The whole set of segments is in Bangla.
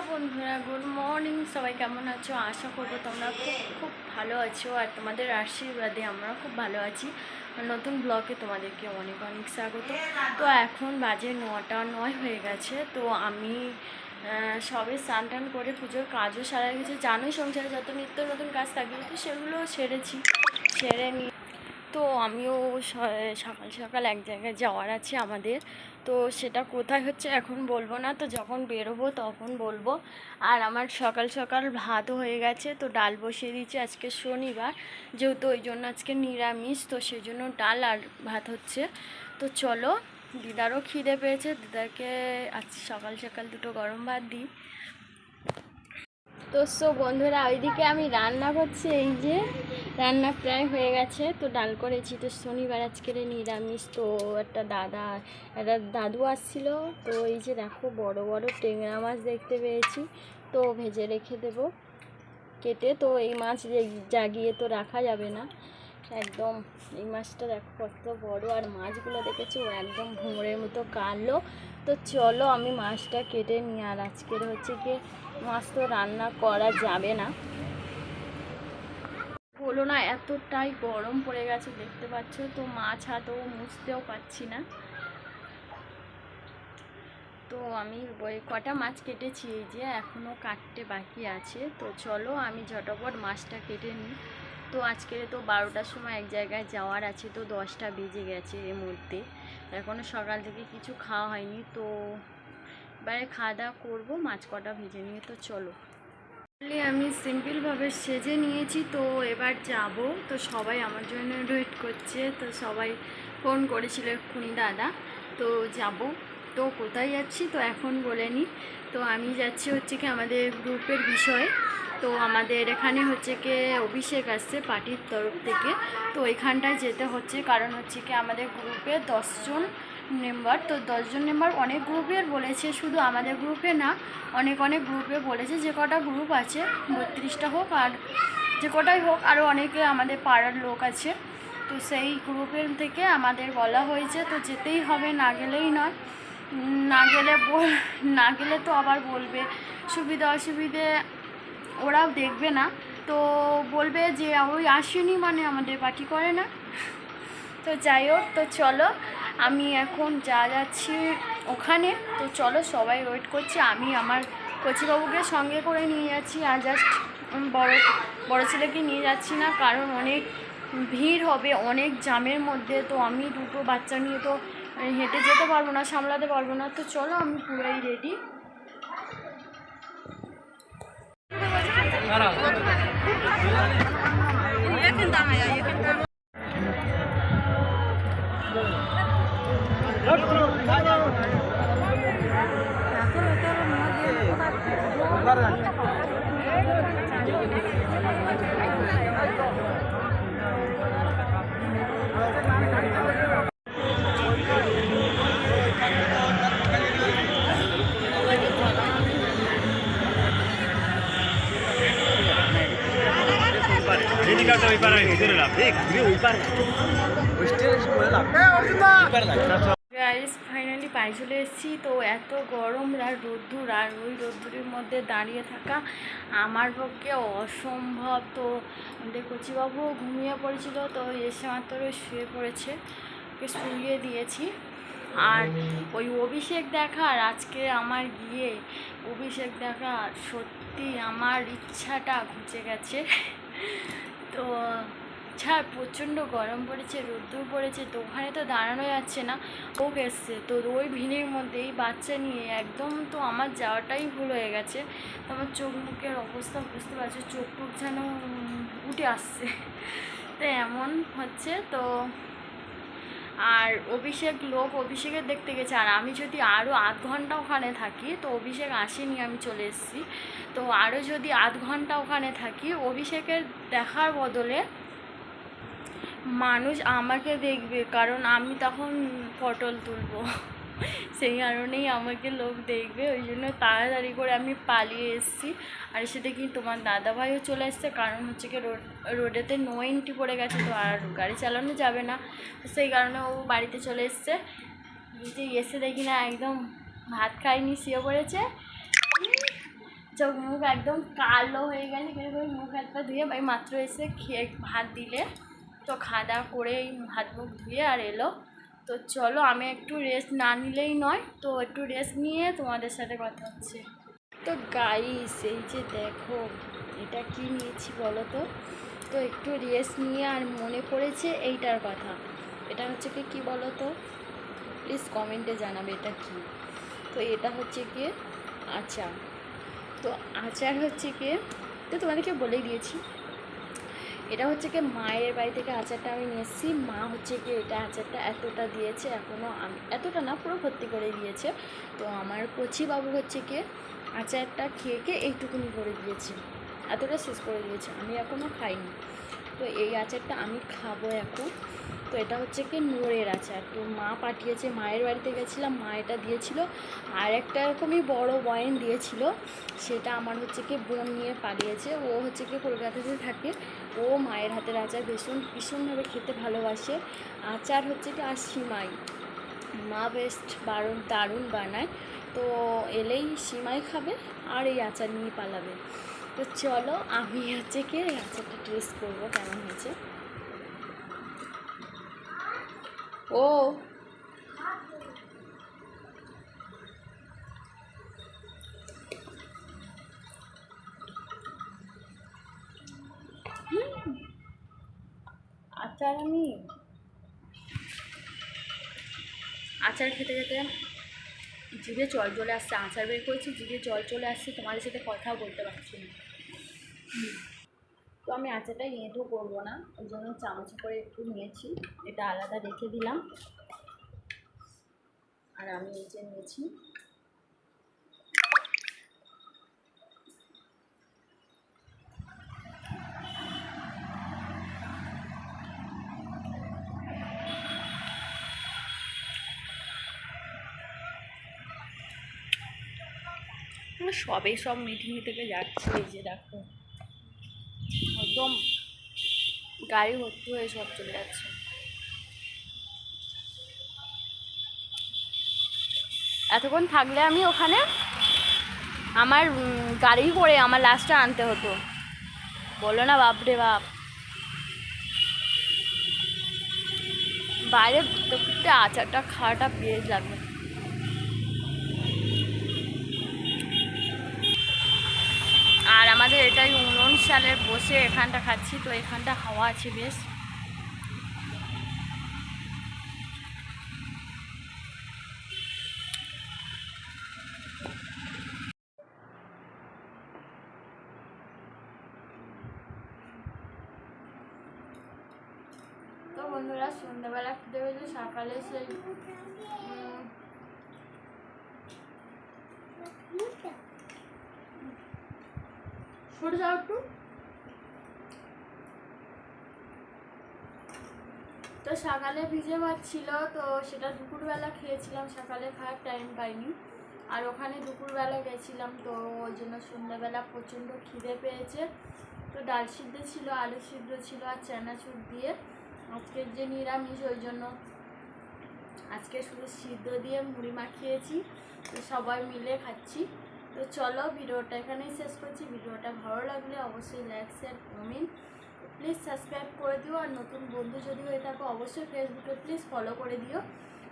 বন্ধুরা, গুড মর্নিং। সবাই কেমন আছো? আশা করবো তোমরা খুব ভালো আছো, আর তোমাদের আশীর্বাদে আমরা খুব ভালো আছি। নতুন ব্লগে তোমাদেরকে অনেক অনেক স্বাগত। তো এখন বাজে 9:09 হয়ে গেছে। তো আমি সবে স্নান টান করে পুজোর কাজও সারা গেছে। জানোই সংসারে যত নিত্য নতুন কাজ থাকে, তো সেগুলো সেরে নিয়ে তো আমিও সকাল সকাল এক জায়গায় যাওয়ার আছে আমাদের। তো সেটা কোথায় হচ্ছে এখন বলবো না, তো যখন বেরোবো তখন বলবো। আর আমার সকাল সকাল ভাতও হয়ে গেছে, তো ডাল বসিয়ে দিয়েছি। আজকে শনিবার, যেহেতু ওই জন্য আজকে নিরামিষ, তো সেই জন্য ডাল আর ভাত হচ্ছে। তো চলো, দিদারও খিদে পেয়েছে, দিদাকে আজ সকাল সকাল দুটো গরম ভাত দিই। তো বন্ধুরা, ওইদিকে আমি রান্না করছি। এই যে রান্না প্রায় হয়ে গেছে। তো ডাল করেছি, তো শনিবার আজকের নিরামিষ। তো একটা দাদু আসছিল। তো এই যে দেখো, বড় বড় ট্যাংরা মাছ দেখতে পেয়েছি, তো ভেজে রেখে দেব কেটে। তো এই মাছ জাগিয়ে তো রাখা যাবে না একদম। এই মাছটা দেখো কত বড়, আর মাছগুলো দেখেছো একদম ভোমরের মতো কালো। তো চলো আমি মাছটা কেটে নিই। আর আজকের হচ্ছে কি, মাছ তো রান্না করা যাবে না, বলো না, এতটাই গরম পড়ে গেছে দেখতে পাচ্ছ। তো মাছ হাতেও মুছতেও পারছি না। তো আমি কটা মাছ কেটেছি, এই যে এখনও কাটতে বাকি আছে। তো চলো আমি ঝটপট মাছটা কেটে নিই। তো আজকে তো 12টার সময় এক জায়গায় যাওয়ার আছে, তো 10টা বেজে গেছে এর মধ্যে। এখনও সকাল থেকে কিছু খাওয়া হয়নি। তো এবারে খাওয়া দাওয়া করবো, মাছ কটা ভেজে নিয়ে। তো চলো, আমি সিম্পলভাবে সেজে নিয়েছি। তো এবার যাব। তো সবাই আমার জন্য ওয়েট করছে। তো সবাই ফোন করেছিল এক্ষুনি দাদা। তো যাব। তো কোথায় যাচ্ছি তো এখন বলে নিই। তো আমি যাচ্ছি হচ্ছে কি আমাদের গ্রুপের বিষয়ে। তো আমাদের এখানে হচ্ছে কি অভিষেক আসছে পার্টির তরফ থেকে। তো এখানটায় যেতে হচ্ছে, কারণ হচ্ছে কি আমাদের গ্রুপে 10 জন মেম্বার। তো 10 জন মেম্বার অনেক গ্রুপের বলেছে, শুধু আমাদের গ্রুপে না, অনেক গ্রুপে বলেছে। যে কটা গ্রুপ আছে 32টা হোক, আর যে কটাই হোক, আরও অনেকে আমাদের পাড়ার লোক আছে। তো সেই গ্রুপের থেকে আমাদের বলা হয়েছে, তো যেতেই হবে, না গেলেই নয়। না গেলে তো আবার বলবে সুবিধা অসুবিধে ওরাও দেখবে না। তো বলবে যে ওই আসেনি মানে আমাদের পার্টি করে না। তো যাই হোক, তো চলো আমি এখন যাচ্ছি ওখানে। তো চলো, সবাই ওয়েট করছে। আমি আমার কচিবাবুকে সঙ্গে করে নিয়ে যাচ্ছি, আর জাস্ট বড় ছেলেকে নিয়ে যাচ্ছি না, কারণ অনেক ভিড় হবে, অনেক জ্যামের মধ্যে। তো আমি দুটো বাচ্চা নিয়ে তো হেঁটে যেতে পারবো না, সামলাতে পারবো না। তো চলো, আমি পুরোই রেডি। গাইস, ফাইনালি বাড়ি চলে এসেছি। তো এত গরম আর রোদ্দুর, আর ওই রোদ্দুরের মধ্যে দাঁড়িয়ে থাকা আমার পক্ষে অসম্ভব। তো আমাদের কচিবাবুও ঘুমিয়ে পড়েছিল, তো এসে মাত্র শুয়ে পড়েছে, ওকে শুইয়ে দিয়েছি। আর ওই অভিষেক দেখার, আজকে আমার গিয়ে অভিষেক দেখা, সত্যি আমার ইচ্ছাটা ঘুচে গেছে। তো প্রচণ্ড গরম পড়েছে, রোদ্দুর পড়েছে, তো ওখানে তো দাঁড়ানো যাচ্ছে না। ও এসছে, তো ওই ভিড়ের মধ্যেই বাচ্চা নিয়ে একদম, তো আমার যাওয়াটাই ভুল হয়ে গেছে। তো আমার চোখ মুখের অবস্থা বুঝতে পারছি, চোখ টুক যেন উঠে আসছে। তো এমন হচ্ছে। তো আর অভিষেকের দেখতে গেছে, আর আমি যদি আরও আধ ঘন্টা ওখানে থাকি, তো অভিষেক আসেনি, আমি চলে এসেছি। তো আরও যদি আধ ঘন্টা ওখানে থাকি, অভিষেকের দেখার বদলে মানুষ আমাকে দেখবে, কারণ আমি তখন পটল তুলবো। সেই কারণেই আমাকে লোক দেখবে, ওই জন্য তাড়াতাড়ি করে আমি পালিয়ে এসেছি। আর এসে দেখি তোমার দাদাভাইও চলে এসছে, কারণ হচ্ছে কি রোডেতে নো এন্ট্রি পড়ে গেছে, তো আর গাড়ি চালানো যাবে না। তো সেই কারণে ও বাড়িতে চলে এসছে। এসে দেখি না একদম ভাত খাইনি, শুয়ে পড়েছে। চোখ মুখ একদম কালো হয়ে গেছে, কিন্তু মুখ হাত পা ধুয়ে ভাই মাত্র এসে খেয়ে ভাত দিলে, তো খাওয়া দাওয়া করে এই হাত মুখ ধুয়ে আর এলো। তো চলো আমি একটু রেস্ট না নিলেই নয়, তো একটু রেস্ট নিয়ে তোমাদের সাথে কথা হচ্ছে। তো গাইস এই যে দেখো এটা কি নিয়েছি বলো তো। তো একটু রেস্ট নিয়ে আর মনে পড়েছে এইটার কথা। এটা হচ্ছে কি বলো তো, প্লিজ কমেন্টে জানাবে এটা কি। তো এটা হচ্ছে কি আচার। তো আচার হচ্ছে কি, তো তোমাদেরকে বলেই দিয়েছি, এটা হচ্ছে কি মায়ের বাড়ি থেকে আচারটা আমি নিয়ে এসেছি। মা হচ্ছে কি এটা আচারটা এতটা দিয়েছে, এখনও আমি এতটা না পুরো ভর্তি করে দিয়েছে। তো আমার কচি বাবু হচ্ছে কি আচারটা খেয়ে এইটুকুনি করে দিয়েছে, এতটা শেষ করে দিয়েছে, আমি এখনও খাইনি। তো এই আচারটা আমি খাবো এখন। তো এটা হচ্ছে কি নোড়ের আচার, তো মা পাঠিয়েছে, মায়ের বাড়িতে গেছিলাম, মা এটা দিয়েছিল। আর একটা এরকমই বড় বয়ান দিয়েছিল, সেটা আমার হচ্ছে কি বোন নিয়ে পালিয়েছে, ও হচ্ছে কি কলকাতাতে থাকে। ও মায়ের হাতের আচার ভীষণভাবে খেতে ভালোবাসে। আচার হচ্ছে কি আর সিমাই, মা বেশ দারুণ বানায়। তো এলেই সিমাই খাবে আর এই আচার নিয়ে পালাবে। তো চলো আমি হচ্ছে কি আচারটা টেস্ট করবো কেমন হয়েছে। ও আচার আমি আচার খেতে খেতে জিভে জল চলে আসছে, আচার বের করেছি জিভে জল চলে আসছে, তোমাদের সাথে কথাও বলতে পারছি না। তো আমি আচারটা এঁটো করবো না, ওই জন্য চামচ করে একটু নিয়েছি, এটা আলাদা রেখে দিলাম। আর আমি এই যে নিয়েছি, সব মিটিং থেকে যাচ্ছে, এই যে দেখো একদম গাড়ি ভর্তি হয়ে সব চলে যাচ্ছে। এতক্ষণ থাকলে আমি ওখানে আমার গাড়ি করে আমার লাস্টটা আনতে হতো, বলো না বাপরে বাপ। বাইরে ঘুরতে আচারটা খাওয়াটা বেশ লাগবে। আর আমাদের এটাই 19 সালের বসে এখানটা খাচ্ছি, তো এখানটা হাওয়া আছে বেশ। তো বন্ধুরা সন্ধ্যাবেলা খেতে হয়েছে, সকালে সেই সরে যাও একটু। তো সকালে ভিজে ভাত ছিল, তো সেটা দুপুরবেলা খেয়েছিলাম, সকালে খাওয়ার টাইম পাইনি। আর ওখানে দুপুরবেলা গেছিলাম, তো ওই জন্য সন্ধ্যাবেলা প্রচণ্ড খিদে পেয়েছে। তো ডাল সিদ্ধ ছিল, আলু সিদ্ধ ছিল আর চানাচুর দিয়ে, আজকের যে নিরামিষ ওই জন্য আজকে শুধু সিদ্ধ দিয়ে মুড়ি মাখিয়েছি, তো সবাই মিলে খাচ্ছি। তো চলো ভিডিওটা এখানেই শেষ করছি। ভিডিওটা ভালো লাগলে অবশ্যই like share comment please subscribe করে দিও। আর নতুন বন্ধু যদি হয়ে থাকো অবশ্যই ফেসবুকে প্লিজ ফলো করে দিও।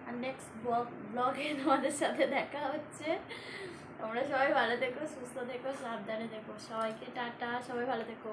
আর নেক্সট ব্লগে তোমাদের সাথে দেখা হচ্ছে। তোমরা সবাই ভালো থেকো, সুস্থ থেকো, সাবধানে থেকো। সবাইকে টাটা, সবাই ভালো থেকো।